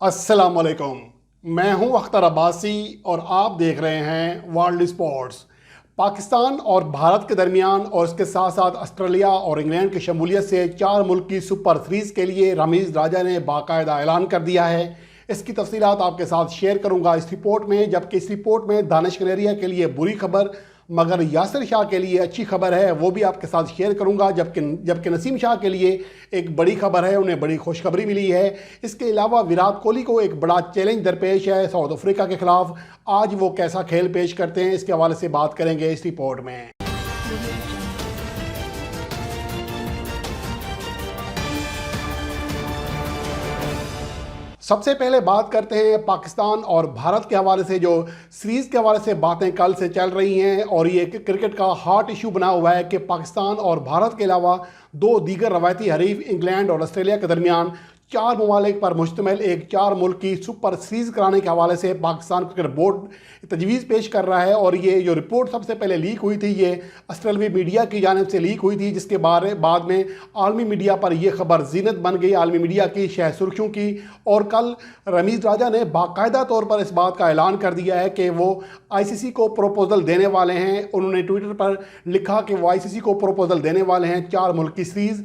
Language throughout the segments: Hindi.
अस्सलामुअलैकुम। मैं हूं अख्तर अब्बासी और आप देख रहे हैं वर्ल्ड स्पोर्ट्स। पाकिस्तान और भारत के दरमियान और इसके साथ साथ ऑस्ट्रेलिया और इंग्लैंड की शमूलियत से 4 मुल्क की सुपर सीरीज़ के लिए रमीज़ राजा ने बाकायदा ऐलान कर दिया है। इसकी तफसीलात आपके साथ शेयर करूंगा इस रिपोर्ट में, जबकि इस रिपोर्ट में दानिश कनेरिया के लिए बुरी खबर मगर यासिर शाह के लिए अच्छी खबर है, वो भी आपके साथ शेयर करूंगा। जबकि नसीम शाह के लिए एक बड़ी खबर है, उन्हें बड़ी खुशखबरी मिली है। इसके अलावा विराट कोहली को एक बड़ा चैलेंज दरपेश है साउथ अफ्रीका के खिलाफ। आज वो कैसा खेल पेश करते हैं, इसके हवाले से बात करेंगे इस रिपोर्ट में। सबसे पहले बात करते हैं पाकिस्तान और भारत के हवाले से। जो सीरीज़ के हवाले से बातें कल से चल रही हैं और ये क्रिकेट का हॉट इशू बना हुआ है कि पाकिस्तान और भारत के अलावा दो दीगर रवायती हरीफ इंग्लैंड और ऑस्ट्रेलिया के दरमियान 4 ममालिक पर मुश्तमिल एक 4 मुल्क की सुपर सीरीज़ कराने के हवाले से पाकिस्तान क्रिकेट बोर्ड तजवीज़ पेश कर रहा है। और ये जो रिपोर्ट सबसे पहले लीक हुई थी, ये ऑस्ट्रेलवी मीडिया की जानिब से लीक हुई थी, जिसके बाद में आलमी मीडिया पर यह खबर जीनत बन गई, आलमी मीडिया की शह सुर्खियों की। और कल रमीज़ राजा ने बाकायदा तौर पर इस बात का ऐलान कर दिया है कि वो ICC को प्रपोजल देने वाले हैं। उन्होंने ट्विटर पर लिखा कि वो ICC को प्रपोजल देने वाले हैं 4 मुल्क की सीरीज़,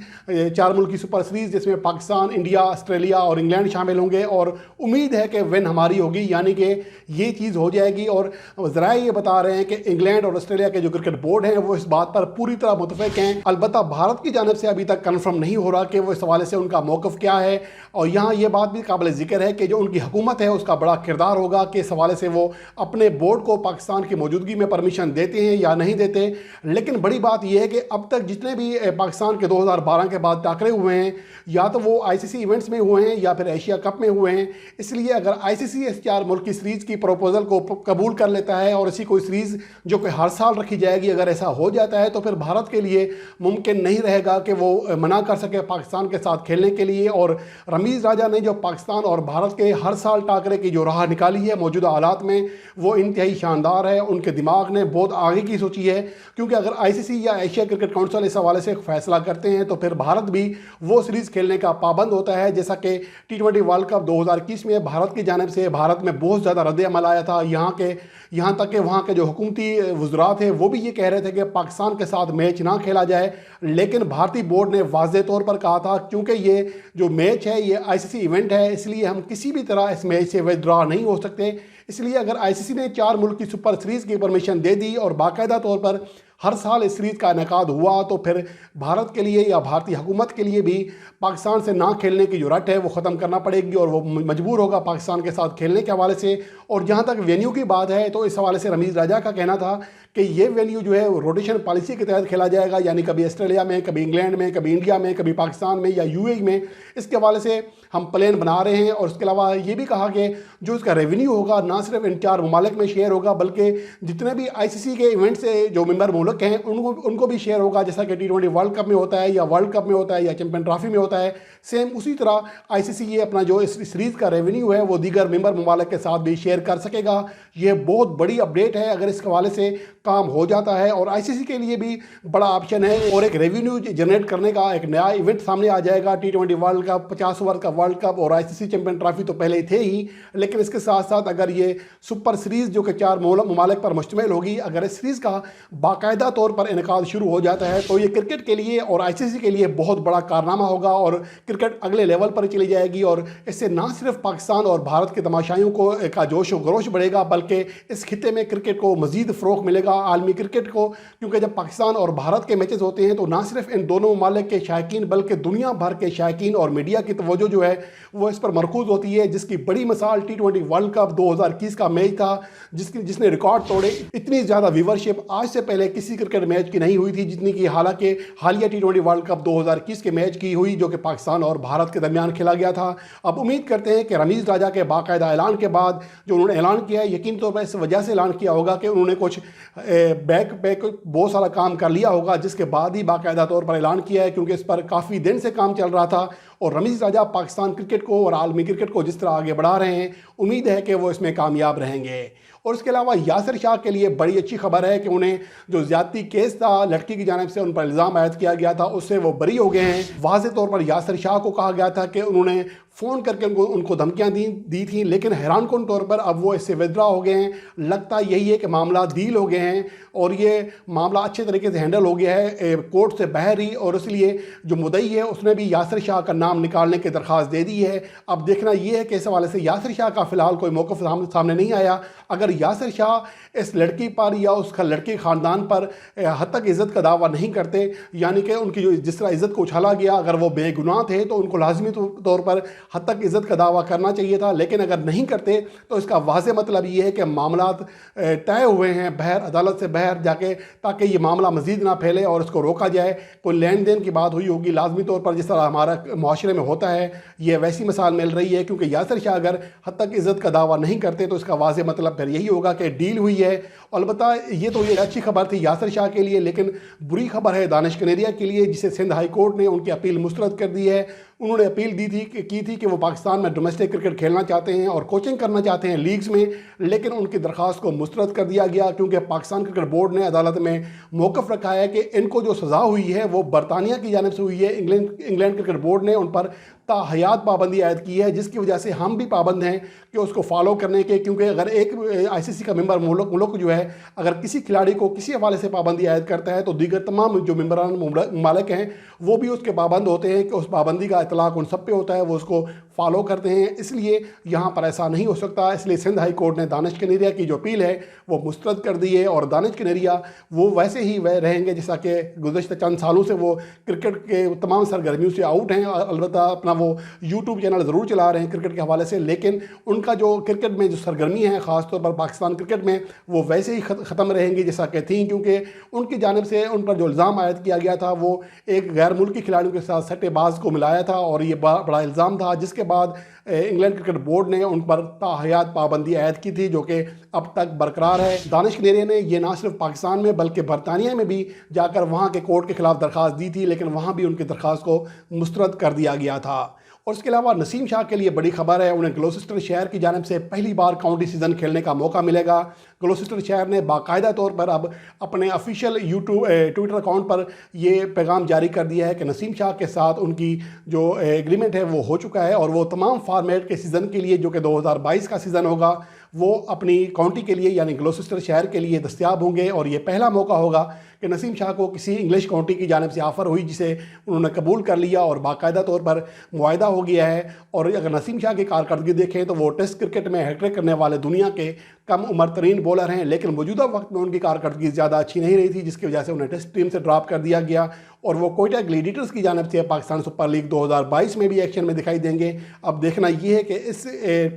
4 मुल्क की सुपर सीरीज़, जिसमें पाकिस्तान, इंडिया, ऑस्ट्रेलिया और इंग्लैंड शामिल होंगे। और उम्मीद है कि विन हमारी होगी, यानी कि ये चीज़ हो जाएगी। और ज़राए ये बता रहे हैं कि इंग्लैंड और ऑस्ट्रेलिया के जो क्रिकेट बोर्ड हैं वो इस बात पर पूरी तरह मुतफिक हैं। अलबत्ता भारत की जानिब से अभी तक कन्फर्म नहीं हो रहा कि वो इस हवाले से उनका मौक़िफ़ क्या है। और यहाँ ये बात भी काबिल ज़िक्र है कि जो उनकी हुकूमत है उसका बड़ा किरदार होगा कि इस हवाले से वो अपने बोर्ड को पाकिस्तान की मौजूदगी में परमिशन देते हैं या नहीं देते। लेकिन बड़ी बात यह है कि अब तक जितने भी पाकिस्तान के 2012 के बाद टाकरे हुए हैं, या तो वो ICC इवेंट्स में हुए हैं या फिर एशिया कप में हुए हैं। इसलिए अगर ICC इस 4 मुल्क की सीरीज़ की प्रपोजल को कबूल कर लेता है और इसी कोई सीरीज़ जो कि हर साल रखी जाएगी, अगर ऐसा हो जाता है तो फिर भारत के लिए मुमकिन नहीं रहेगा कि वो मना कर सके पाकिस्तान के साथ खेलने के लिए। और रमीज़ राजा ने जो पाकिस्तान और भारत के हर साल टाकरे की जो राह निकाली है मौजूदा हालात में, वो इंतहाई शानदार है। उनके दिमाग ने बहुत आगे की सोची है, क्योंकि अगर ICC या एशिया क्रिकेट काउंसिल इस हवाले से फैसला करते हैं तो फिर भारत भी वो सीरीज़ खेलने का पाबंद होता है। जैसा कि T20 वर्ल्ड कप 2021 में भारत की जानिब से भारत में बहुत ज़्यादा रद्द-ए-अमल आया था। यहाँ तक कि वहाँ के जो हुकूमती वज़रा थे वो भी ये कह रहे थे कि पाकिस्तान के साथ मैच ना खेला जाए। लेकिन भारतीय बोर्ड ने वाज़ेह तौर पर कहा था क्योंकि ये जो मैच है ये ICC इवेंट है, इसलिए हम किसी भी तरह इस मैच से विथड्रॉ नहीं हो सकते। इसलिए अगर ICC ने 4 मुल्क की सुपर सीरीज़ की परमिशन दे दी और बाकायदा तौर पर हर साल इस सीरीज़ का इनेकाद हुआ, तो फिर भारत के लिए या भारतीय हुकूमत के लिए भी पाकिस्तान से ना खेलने की जो रट है वो ख़त्म करना पड़ेगी और वो मजबूर होगा पाकिस्तान के साथ खेलने के हवाले से। और जहाँ तक वेन्यू की बात है तो इस हवाले से रमीज़ राजा का कहना था कि ये वेन्यू जो है रोटेशन पॉलिसी के तहत खेला जाएगा, यानी कभी ऑस्ट्रेलिया में, कभी इंग्लैंड में, कभी इंडिया में, कभी पाकिस्तान में या UAE में। इसके हवाले से हम प्लान बना रहे हैं। और इसके अलावा ये भी कहा कि जो इसका रेवेन्यू होगा ना सिर्फ इन 4 ममालिक में शेयर होगा, बल्कि जितने भी ICC के इवेंट से जो मेंबर मुल्क हैं उनको भी शेयर होगा। जैसा कि T20 वर्ल्ड कप में होता है या वर्ल्ड कप में होता है या चैंपियन ट्रॉफी में होता है, सेम उसी तरह ICC ये अपना जो इस सीरीज़ का रेवेन्यू है वो दीगर मेंबर ममालिक के साथ भी शेयर कर सकेगा। ये बहुत बड़ी अपडेट है अगर इस हवाले से काम हो जाता है, और ICC के लिए भी बड़ा ऑप्शन है और एक रेवेन्यू जनरेट करने का एक नया इवेंट सामने आ जाएगा। T20 वर्ल्ड कप, 50 ओवर का वर्ल्ड कप और ICC चैंपियन ट्रॉफी तो पहले ही थे ही, लेकिन इसके साथ साथ अगर ये सुपर सीरीज़ जो कि 4 ममालिक पर मुश्तमिल होगी, अगर इस सीरीज़ का बाकायदा तौर पर इनेकाद शुरू हो जाता है तो ये क्रिकेट के लिए और ICC के लिए बहुत बड़ा कारनामा होगा और क्रिकेट अगले लेवल पर चली जाएगी। और इससे ना सिर्फ पाकिस्तान और भारत के तमाशाइयों का जोश व खरोश बढ़ेगा, बल्कि इस खिते में क्रिकेट को मज़ीद फ़रोग़ मिलेगा, आलमी क्रिकेट को। क्योंकि जब पाकिस्तान और भारत के मैचेस होते हैं तो ना सिर्फ इन दोनों ममालिक के शायकीन बल्कि दुनिया भर के शायकीन और मीडिया की तवज्जो जो है वो इस पर मरकूज़ होती है, जिसकी बड़ी मिसाल T20 वर्ल्ड कप 2021 का मैच था, जिसने रिकॉर्ड तोड़े। इतनी ज़्यादा व्यूवरशिप आज से पहले किसी क्रिकेट मैच की नहीं हुई थी जितनी की हालांकि हालिया T20 वर्ल्ड कप 2021 के मैच की हुई, जो कि पाकिस्तान और भारत के दरमियान खेला गया था। अब उम्मीद करते हैं कि रमीज़ राजा के बाकायदा ऐलान के बाद जो उन्होंने ऐलान किया है, यकीन तौर पर इस वजह से ऐलान किया होगा कि उन्होंने कुछ बैक बहुत सारा काम कर लिया होगा, जिसके बाद ही बाकायदा तौर पर ऐलान किया है, क्योंकि इस पर काफ़ी दिन से काम चल रहा था और रमीज़ राजा पाकिस्तान क्रिकेट को और आलमी क्रिकेट को जिस तरह आगे बढ़ा रहे हैं, उम्मीद है कि वो इसमें कामयाब रहेंगे। और इसके अलावा यासिर शाह के लिए बड़ी अच्छी खबर है कि उन्हें जो ज़्यादती केस था, लड़की की जानिब से उन पर इल्ज़ाम आयद किया गया था, उससे वो बरी हो गए हैं। वाज़े तौर पर यासिर शाह को कहा गया था कि उन्होंने फ़ोन करके उनको धमकियाँ दी थी, लेकिन हैरानकुन तौर पर अब वो इससे विदड्रॉ हो गए हैं। लगता यही है कि मामला डील हो गए हैं और ये मामला अच्छे तरीके से हैंडल हो गया है कोर्ट से बाहर ही, और इसलिए जो मुद्दई है उसने भी यासिर शाह का नाम निकालने की दरख्वास्त दे दी है। अब देखना ये है कि इस हवाले से यासिर शाह का फ़िलहाल कोई मौक़िफ़ सामने नहीं आया। अगर यासिर शाह इस लड़की पर या उसका लड़के ख़ानदान पर हद तक इज़्ज़त का दावा नहीं करते, यानी कि उनकी जो जिस तरह इज़्ज़त को उछाला गया, अगर वो बेगुनाह थे तो उनको लाजमी तौर पर हद तक इज़्ज़त का दावा करना चाहिए था, लेकिन अगर नहीं करते तो इसका वाज़े मतलब ये है कि मामलात तय हुए हैं बाहर, अदालत से बाहर जाके, ताकि ये मामला मज़ीद ना फैले और इसको रोका जाए। कोई लेन देन की बात हुई होगी लाजमी तौर पर, जिस तरह हमारा माशरे में होता है, ये वैसी मिसाल मिल रही है। क्योंकि यासिर शाह अगर हद तक इज़्ज़त का दावा नहीं करते तो इसका वाज़े मतलब फिर यही होगा कि डील हुई है। अलबत्ता ये तो ये अच्छी खबर थी यासिर शाह के लिए, लेकिन बुरी खबर है दानिश कनेरिया के लिए, जिसे सिंध हाई कोर्ट ने उनकी अपील मुस्तरद कर दी है। उन्होंने अपील की थी कि वो पाकिस्तान में डोमेस्टिक क्रिकेट खेलना चाहते हैं और कोचिंग करना चाहते हैं लीग्स में, लेकिन उनकी दरख्वास्त को मुस्तरद कर दिया गया, क्योंकि पाकिस्तान क्रिकेट बोर्ड ने अदालत में मौक़िफ़ रखा है कि इनको जो सज़ा हुई है वो बरतानिया की जानिब से हुई है। इंग्लैंड क्रिकेट बोर्ड ने उन पर ताहयात पाबंदी आयद की है, जिसकी वजह से हम भी पाबंद हैं कि उसको फॉलो करने के। क्योंकि अगर एक ICC का मेंबर मुल्क जो है अगर किसी खिलाड़ी को किसी हवाले से पाबंदी आयद करता है तो दीगर तमाम जो मेंबरान ममालिक हैं वो भी उसके पाबंद होते हैं कि उस पाबंदी का इतलाक उन सब पे होता है, वो उसको फॉलो करते हैं। इसलिए यहाँ पर ऐसा नहीं हो सकता। इसलिए सिंध हाई कोर्ट ने दानिश कनेरिया की जो अपील है वो मुस्तरद कर दी है और दानिश कनेरिया वो वैसे ही वह रहेंगे जैसा कि गुज़श्ता चंद सालों से वो क्रिकेट के तमाम सरगर्मियों से आउट हैं। अलबत्ता अपना वो यूट्यूब चैनल ज़रूर चला रहे हैं क्रिकेट के हवाले से, लेकिन उनका जो क्रिकेट में जो सरगर्मी है ख़ासतौर पर पाकिस्तान क्रिकेट में, वो वैसे ही ख़त्म रहेंगी जैसा कि थी। क्योंकि उनकी जानिब से उन पर जो इल्ज़ाम आयद किया गया था वो एक गैर मुल्की खिलाड़ियों के साथ सट्टेबाज को मिलाया था और ये बड़ा इल्ज़ाम था, जिसके बाद इंग्लैंड क्रिकेट बोर्ड ने उन पर ताहयात पाबंदी आयद की थी, जो कि अब तक बरकरार है। दानिश कनेरिया ने ये ना सिर्फ पाकिस्तान में बल्कि बरतानिया में भी जाकर वहाँ के कोर्ट के खिलाफ दरख्वास्त दी थी, लेकिन वहाँ भी उनकी दरख्वास्त को मुस्तरद कर दिया गया था। और इसके अलावा नसीम शाह के लिए बड़ी खबर है, उन्हें ग्लोसेस्टर शहर की जानिब से पहली बार काउंटी सीज़न खेलने का मौका मिलेगा। ग्लोसेस्टर शहर ने बाकायदा तौर पर अब अपने ऑफिशियल ट्विटर अकाउंट पर ये पैगाम जारी कर दिया है कि नसीम शाह के साथ उनकी जो एग्रीमेंट है वो हो चुका है और वो तमाम फॉर्मेट के सीज़न के लिए, जो कि 2022 का सीज़न होगा, वो अपनी काउंटी के लिए यानी ग्लोसेस्टर शहर के लिए दस्तयाब होंगे। और ये पहला मौका होगा कि नसीम शाह को किसी इंग्लिश काउंटी की जानिब से ऑफ़र हुई जिसे उन्होंने कबूल कर लिया और बाकायदा तौर पर मुआहदा हो गया है। और अगर नसीम शाह की कारकर्दगी देखें तो वो टेस्ट क्रिकेट में हैट्रिक करने वाले दुनिया के कम उम्र तरीन बॉलर हैं, लेकिन मौजूदा वक्त में उनकी कारकर्दगी ज़्यादा अच्छी नहीं रही थी, जिसकी वजह से उन्हें टेस्ट टीम से ड्रॉप कर दिया गया और वो कोयटा ग्लेडिएटर्स की जानिब से पाकिस्तान सुपर लीग 2022 में भी एक्शन में दिखाई देंगे। अब देखना ये है कि इस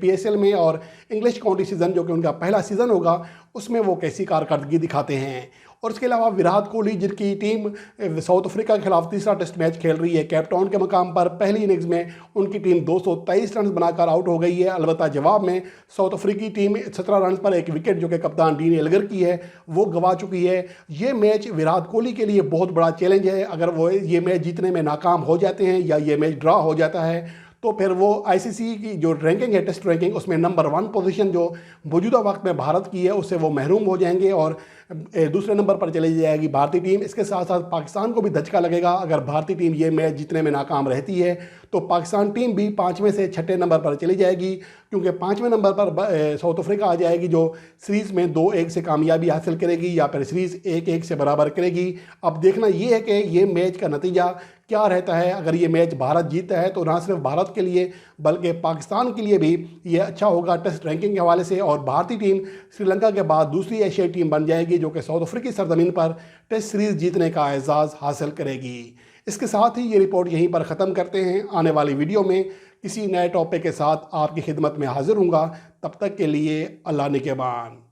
PSL में और इंग्लिश काउंटी सीज़न जो कि उनका पहला सीज़न होगा उसमें वो कैसी कारकर्दगी दिखाते हैं। और इसके अलावा विराट कोहली, जिनकी टीम साउथ अफ्रीका के खिलाफ तीसरा टेस्ट मैच खेल रही है, कैप टाउन के मकाम पर पहली इनिंग्स में उनकी टीम 223 रन बनाकर आउट हो गई है। अलबत्ता जवाब में साउथ अफ्रीकी टीम 17 रन पर एक विकेट जो कि कप्तान डीन एल्गर की है वो गंवा चुकी है। ये मैच विराट कोहली के लिए बहुत बड़ा चैलेंज है। अगर वो ये मैच जीतने में नाकाम हो जाते हैं या ये मैच ड्रा हो जाता है तो फिर वो ICC की जो रैंकिंग है, टेस्ट रैंकिंग, उसमें नंबर 1 पोजीशन जो मौजूदा वक्त में भारत की है उससे वो महरूम हो जाएंगे और दूसरे नंबर पर चली जाएगी भारतीय टीम। इसके साथ साथ पाकिस्तान को भी धचका लगेगा। अगर भारतीय टीम ये मैच जीतने में नाकाम रहती है तो पाकिस्तान टीम भी 5वें से 6ठे नंबर पर चली जाएगी, क्योंकि 5वें नंबर पर साउथ अफ्रीका आ जाएगी जो सीरीज़ में 2-1 से कामयाबी हासिल करेगी या फिर सीरीज़ 1-1 से बराबर करेगी। अब देखना ये है कि ये मैच का नतीजा क्या रहता है। अगर ये मैच भारत जीतता है तो ना सिर्फ भारत के लिए बल्कि पाकिस्तान के लिए भी ये अच्छा होगा टेस्ट रैंकिंग के हवाले से, और भारतीय टीम श्रीलंका के बाद दूसरी एशियाई टीम बन जाएगी जो कि साउथ अफ्रीकी सरजमीन पर टेस्ट सीरीज़ जीतने का एजाज़ हासिल करेगी। इसके साथ ही ये रिपोर्ट यहीं पर ख़त्म करते हैं। आने वाली वीडियो में किसी नए टॉपिक के साथ आपकी खिदमत में हाजिर हूँगा। तब तक के लिए अल्लाह निगहबान।